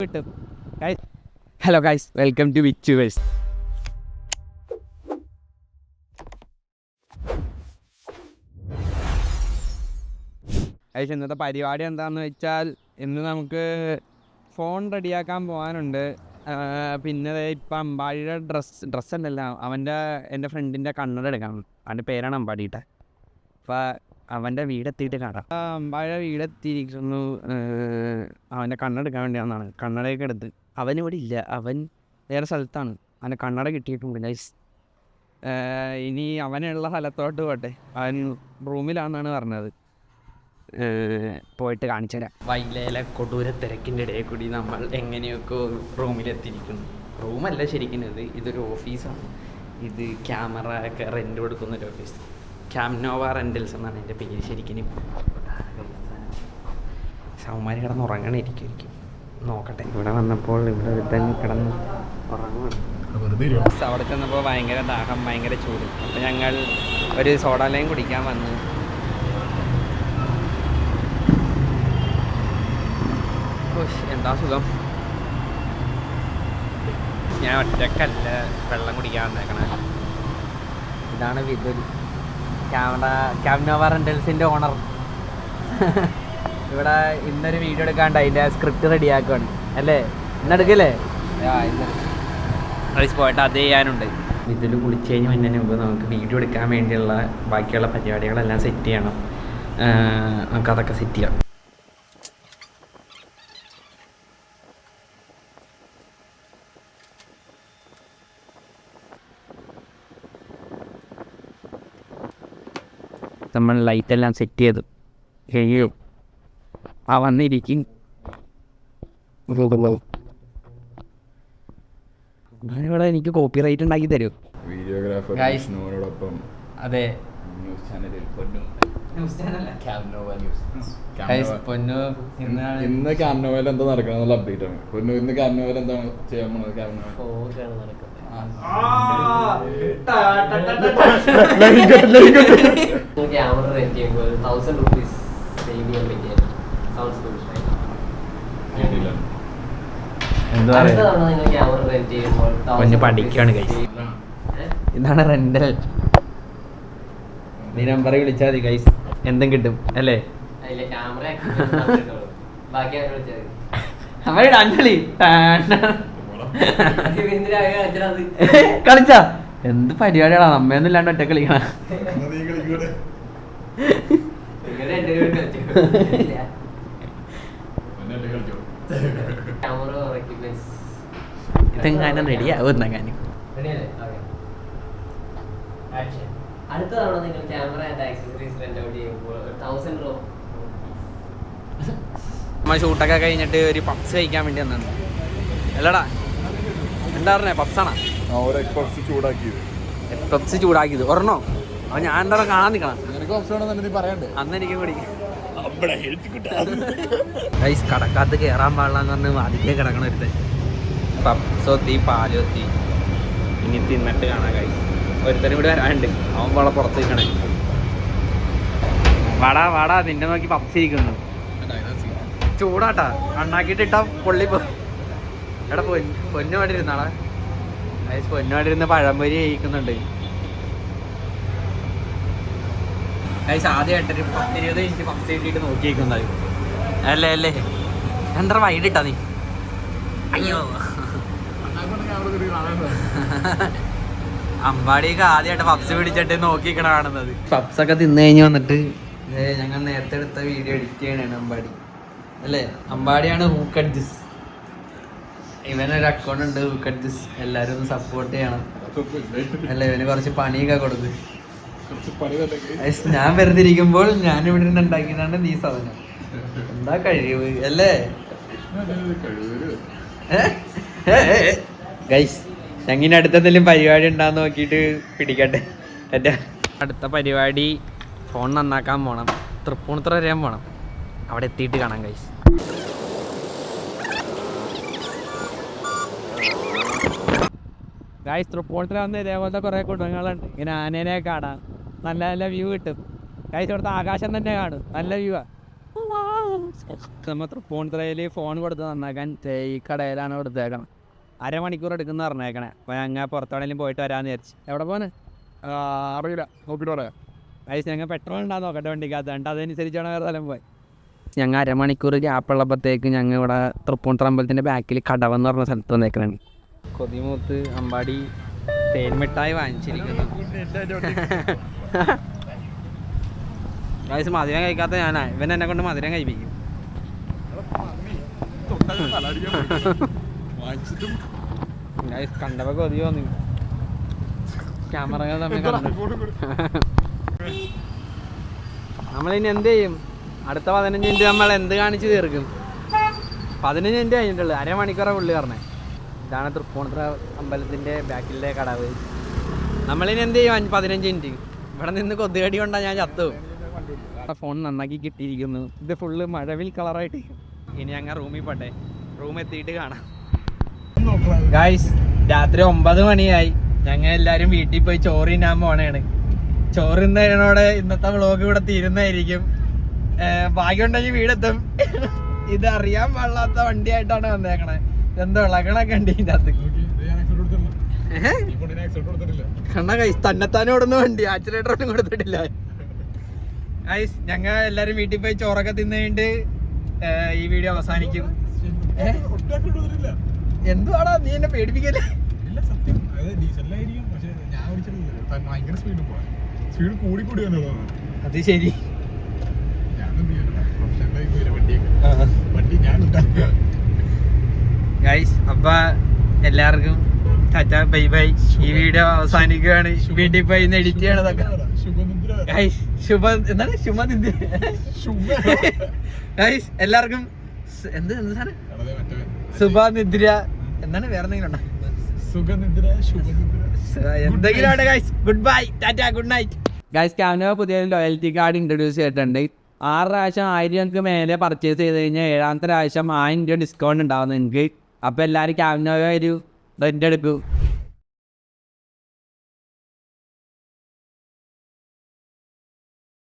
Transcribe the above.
കിട്ടും. Hello guys, welcome to വിച്ചുവേഴ്സ്. Guys, ഇന്നത്തെ പരിപാടി എന്താണെന്ന് വെച്ചാൽ ഇന്ന് നമുക്ക് ഫോൺ റെഡിയാക്കാൻ പോകാനുണ്ട്. പിന്നെ ഇപ്പം അമ്പാടിയുടെ ഡ്രസ്സ് ഉണ്ടല്ലോ, എൻ്റെ ഫ്രണ്ടിൻ്റെ കണ്ണട എടുക്കണം. അവൻ്റെ പേരാണ് അമ്പാടിയുടെ. അപ്പോൾ അവൻ്റെ വീടെത്തിയിട്ട് കാണാം. അമ്പാടിയുടെ വീടെത്തിയിരിക്കുന്നു. അവൻ്റെ കണ്ണട എടുക്കാൻ വേണ്ടിയാണെന്നാണ്. കണ്ണടയൊക്കെ എടുത്ത് അവനിവിടെ ഇല്ല, അവൻ വേറെ സ്ഥലത്താണ്. അവൻ്റെ കണ്ണട കിട്ടിയിട്ടുണ്ട് ഗൈസ്. ഇനി അവനുള്ള സ്ഥലത്തോട്ട് പോട്ടെ. അവൻ റൂമിലാണെന്നാണ് പറഞ്ഞത്. പോയിട്ട് കാണിച്ചു തരാം. വൈലയിലെ കൊടൂര തിരക്കിൻ്റെ ഇടയിൽ കൂടി നമ്മൾ എങ്ങനെയൊക്കെ റൂമിലെത്തിയിരിക്കുന്നു. റൂമല്ല ശരിക്കും, ഇതൊരു ഓഫീസാണ്. ഇത് ക്യാമറ ഒക്കെ റെൻ്റ് കൊടുക്കുന്നൊരു ഓഫീസ്. ക്യാംനോവ റെൻ്റൽസ് എന്നാണ് എൻ്റെ പേര് ശരിക്കും. സൗമാരി കിടന്ന് ഉറങ്ങണിരിക്കും. നോക്കട്ടെ. ഇവിടെ വന്നപ്പോൾ ഇവിടെ തന്നെ കിടന്ന് ഉറങ്ങുകയാണ്. അവിടെ ചെന്നപ്പോൾ ഭയങ്കര ദാഹം, ഭയങ്കര ചൂട്. അപ്പോൾ ഞങ്ങൾ ഒരു സോഡാലയും കുടിക്കാൻ വന്നു. എന്താ സുഖം. ഞാൻ ഒറ്റക്കല്ല വെള്ളം കുടിക്കാൻ വന്നേക്കണേ. ഇതാണ് വിതുൽ, ക്യാംനോവ റെൻ്റൽസിൻ്റെ ഓണർ. ഇവിടെ ഇന്നൊരു വീഡിയോ എടുക്കാണ്ട് അതിൻ്റെ സ്ക്രിപ്റ്റ് റെഡിയാക്കുകയാണ് അല്ലേ? ഇന്നെടുക്കല്ലേ? പോയിട്ട് അത് ചെയ്യാനുണ്ട്. ഇതിൽ കുളിച്ച് കഴിഞ്ഞ് മുന്നേ മുമ്പ് നമുക്ക് വീഡിയോ എടുക്കാൻ വേണ്ടിയുള്ള ബാക്കിയുള്ള പരിപാടികളെല്ലാം സെറ്റ് ചെയ്യണം. നമുക്കതൊക്കെ സെറ്റ് ചെയ്യാം. നമ്മൾ ലൈറ്റെല്ലാം സെറ്റ് ചെയ്തു കഴിയും. ആ വന്നിരിക്കും. ഇവിടെ എനിക്ക് കോപ്പി റൈറ്റ് ഉണ്ടാക്കി തരൂ. അതെ, ഇന്ന് ക്യാംനോവയിൽ എന്താ നടക്കണമെന്നുള്ള അപ്ഡേറ്റ് ആണ്. ഇന്ന് ക്യാംനോവയിൽ എന്താണ് ചെയ്യാൻ പോണത്? പഠിക്കാണ് ഗൈസ്. ഇതാണ് റെന്റൽ. നീ നമ്പർ വിളിച്ചാൽ മതി ഗൈസ്, എന്തും കിട്ടും അല്ലേ? കളിച്ചാ എന്ത് പരിപാടിയാണോ? നമ്മയൊന്നും ഇല്ലാണ്ട് ഒറ്റ കളിക്കണ. ഇതെങ്ങാനും റെഡിയാവും. അടുത്ത തവണ നിങ്ങൾ camera and accessories rent out ചെയ്യുമ്പോൾ 1000 രൂപ. നമ്മൾ ഷൂട്ടൊക്കെ കഴിഞ്ഞിട്ട് ഒരു പപ്സ് കഴിക്കാൻ വേണ്ടി വന്നത് അല്ലടാ. എന്താ പറഞ്ഞേ? പപ്സാണോ? പപ്സ് ചൂടാക്കിയത് ഒരെണ്ണോ? അപ്പൊ ഞാൻ എന്താ കാണാൻ നിൽക്കണം. അന്ന് എനിക്ക് കൂടി കടക്കാത്ത് കയറാൻ പാടില്ലെന്ന് പറഞ്ഞ് വാതിക്കേ കിടക്കണ ഒരുത്തൻ. പപ്സൊത്തി പാലൊത്തി ഇനി തിന്നിട്ട് കാണാം കൈ. ഒരുത്തനും കൂടി വരാനുണ്ട്, അവൻ വള പുറത്ത് നിൽക്കണേ. വാടാ വാടാ, നിന്നെ നോക്കി പപ്സ് ഇരിക്കുന്നു. ചൂടാട്ടാ, അണ്ണാക്കിട്ട് ഇട്ടാ പൊള്ളിപ്പോ. എടാ പൊന്നുപാടി ഇരുന്നാളെ. പൊന്നുപാടി ഇരുന്ന് പഴംപൊരി കഴിക്കുന്നുണ്ട് ഗൈസ്. ആദ്യമായിട്ടൊരു 10-20 മിനിറ്റ് പപ്സ് കിട്ടിയിട്ട് നോക്കിയിരിക്കുന്നത് അല്ലേ അല്ലേ? എന്താ വൈകിട്ടാ നീ? അയ്യോ, അമ്പാടിയൊക്കെ ആദ്യമായിട്ട് പപ്സ് പിടിച്ചിട്ട് നോക്കിക്കണ കാണുന്നത്. പപ്സൊക്കെ തിന്നു കഴിഞ്ഞ് വന്നിട്ട് ഞങ്ങൾ നേരത്തെ എടുത്ത വീഡിയോ എഡിറ്റ് ചെയ്യണാണ് അമ്പാടി അല്ലേ? അമ്പാടിയാണ് ഹൂക്കഡ്ജിസ്. ഇവനൊരു അക്കൗണ്ട് ഉണ്ട് ഹൂക്കഡ്ജിസ്. എല്ലാവരും ഒന്ന് സപ്പോർട്ട് ചെയ്യണം അല്ലേ? ഇവന് കുറച്ച് പണിയൊക്കെ കൊടുക്കും. ഞാൻ വെറുതെ ഇരിക്കുമ്പോൾ ഞാൻ ഇവിടെ നിന്ന് ഉണ്ടാക്കിയതാണ് നീ സാധനം. എന്താ കഴിവ് അല്ലേ ഗൈസ്? ഞങ്ങിന് അടുത്തെന്തെങ്കിലും പരിപാടി ഉണ്ടാന്ന് നോക്കിയിട്ട് പിടിക്കട്ടെ. എൻ്റെ അടുത്ത പരിപാടി ഫോൺ നന്നാക്കാൻ പോകണം. തൃപ്പൂണിത്തുറ വരാൻ പോകണം. അവിടെ എത്തിയിട്ട് കാണാം ഗൈസ്. ഗൈസ്, തൃപ്പൂണിത്തുറ വന്ന് ഇതേപോലത്തെ കുറേ കുടുംബങ്ങളുണ്ട്. ഇങ്ങനെ ആനേനെ കാണാം, നല്ല നല്ല വ്യൂ കിട്ടും ഗൈസ്. ഇവിടുത്തെ ആകാശം തന്നെ കാണും, നല്ല വ്യൂ ആ. നമ്മൾ തൃപ്പൂണിത്തുറയിൽ ഫോൺ കൊടുത്ത് നന്നാക്കാൻ ഈ കടയിലാണ് കൊടുത്തേക്കണം. അരമണിക്കൂർ എടുക്കുന്ന പറഞ്ഞേക്കണേ. അപ്പോൾ ഞങ്ങൾ പുറത്തോടെങ്കിലും പോയിട്ട് വരാമെന്ന് വിചാരിച്ചു. എവിടെ പോകാൻ അറിയില്ല, നോക്കിയിട്ട് പറയാം. പൈസ ഞങ്ങൾ പെട്രോൾ ഉണ്ടാകും നോക്കട്ടെ വണ്ടിക്കകത്ത്. എന്നിട്ട് അതനുസരിച്ചാണ് വേറെ സ്ഥലം പോയി. ഞങ്ങൾ അരമണിക്കൂർ ഗ്യാപ്പുള്ളപ്പോഴത്തേക്ക് ഞങ്ങൾ ഇവിടെ തൃപ്പൂണിത്തുറ അമ്പലത്തിൻ്റെ ബാക്കിൽ കടവെന്ന് പറഞ്ഞ സ്ഥലത്ത് വന്നേക്കണേ. കൊതിമൂത്ത് അമ്പാടി തേൻമിഠായി വാങ്ങിച്ചിരിക്കുന്നു. ഗൈസ് മധുരം കഴിക്കാത്ത ഞാനാ, ഇവൻ എന്നെ കൊണ്ട് മധുരം കഴിപ്പിക്കും. ഗൈസ് കണ്ടപ്പോൾ കൊതി തോന്നി. ക്യാമറകൾ തമ്മിൽ കണ്ടു. നമ്മളിനി എന്ത് ചെയ്യും? അടുത്ത 15 മിനിറ്റ് നമ്മൾ എന്ത് കാണിച്ച് തീർക്കും? 15 മിനിറ്റ് കഴിഞ്ഞിട്ടുള്ളൂ, അരമണിക്കൂറാണ് പുള്ളി പറഞ്ഞത്. ഇതാണ് തൃപ്പൂണിത്തുറ അമ്പലത്തിൻ്റെ ബാക്കിലെ കടവ്. നമ്മളിനി എന്ത് ചെയ്യും? 15 മിനിറ്റ് ഇവിടെ നിന്ന് കൊതുകടി കൊണ്ടാണ് ഞാൻ ചത്തു. ഫോൺ നന്നാക്കി കിട്ടിയിരിക്കുന്നു. ഇത് ഫുള്ള് മഴവിൽ കളറായിട്ട്. ഇനി ഞങ്ങൾ റൂമിൽ പോട്ടെ, എത്തിയിട്ട് കാണാം. ഗായ്സ് രാത്രി 9 മണിയായി. ഞങ്ങൾ എല്ലാവരും വീട്ടിൽ പോയി ചോറ് തിന്നാൻ പോണേണ്. ചോറ് തിന്നതിനോടെ ഇന്നത്തെ വ്ളോഗ് ഇവിടെ തീരുന്നതായിരിക്കും. ഭാഗ്യമുണ്ടെങ്കിൽ വീടെത്തും. ഇത് അറിയാൻ പാടില്ലാത്ത വണ്ടിയായിട്ടാണ് വന്നേക്കണേ. എന്തോ ഇളകണൊക്കെ ഉണ്ട് ഇതിൻ്റെ അകത്ത്. കണ്ണ കൈസ് തന്നെത്താനും ഓടുന്ന വണ്ടി, ആക്സിലേറ്ററൊന്നും കൊടുത്തിട്ടില്ല. ഗൈസ് ഞങ്ങൾ എല്ലാവരും വീട്ടിൽ പോയി ചോറൊക്കെ തിന്നു കഴിഞ്ഞിട്ട് ഈ വീഡിയോ അവസാനിക്കും. എന്തുവാടാ നീ എന്നെ പേടിപ്പിക്കല്ലേ? അത് ശരി. ഗൈസ് അപ്പൊ എല്ലാവർക്കും ടാറ്റ ബൈ ബൈ. ഈ വീഡിയോ അവസാനിക്കുകയാണ്. വീട്ടിൽ പോയി ഇന്ന് എഡിറ്റ് ചെയ്യണതൊക്കെ. ഗൈസ് എന്താണ് ശുഭനിദ്ര. ഗൈസ് എല്ലാവർക്കും എന്ത് സാധനം ശുഭനിദ്ര എന്താണ് വേറെ എന്തെങ്കിലും ഉണ്ടോ? എന്തെങ്കിലും guys good bye Tata good night. Guys camera പുതിയ ലോയൽറ്റി കാർഡ് ഇൻട്രൊഡ്യൂസ് ചെയ്തിട്ടുണ്ട്. 6 പ്രാവശ്യം 1000 മേലെ പർച്ചേസ് ചെയ്ത് കഴിഞ്ഞാൽ 7ാമത്തെ പ്രാവശ്യം 1000 രൂപ ഡിസ്കൗണ്ട് ഉണ്ടാവും നിങ്ങൾക്ക്. അപ്പോൾ എല്ലാവരും ക്യാമറ ഒരു റെൻ്റ് എടുക്കും.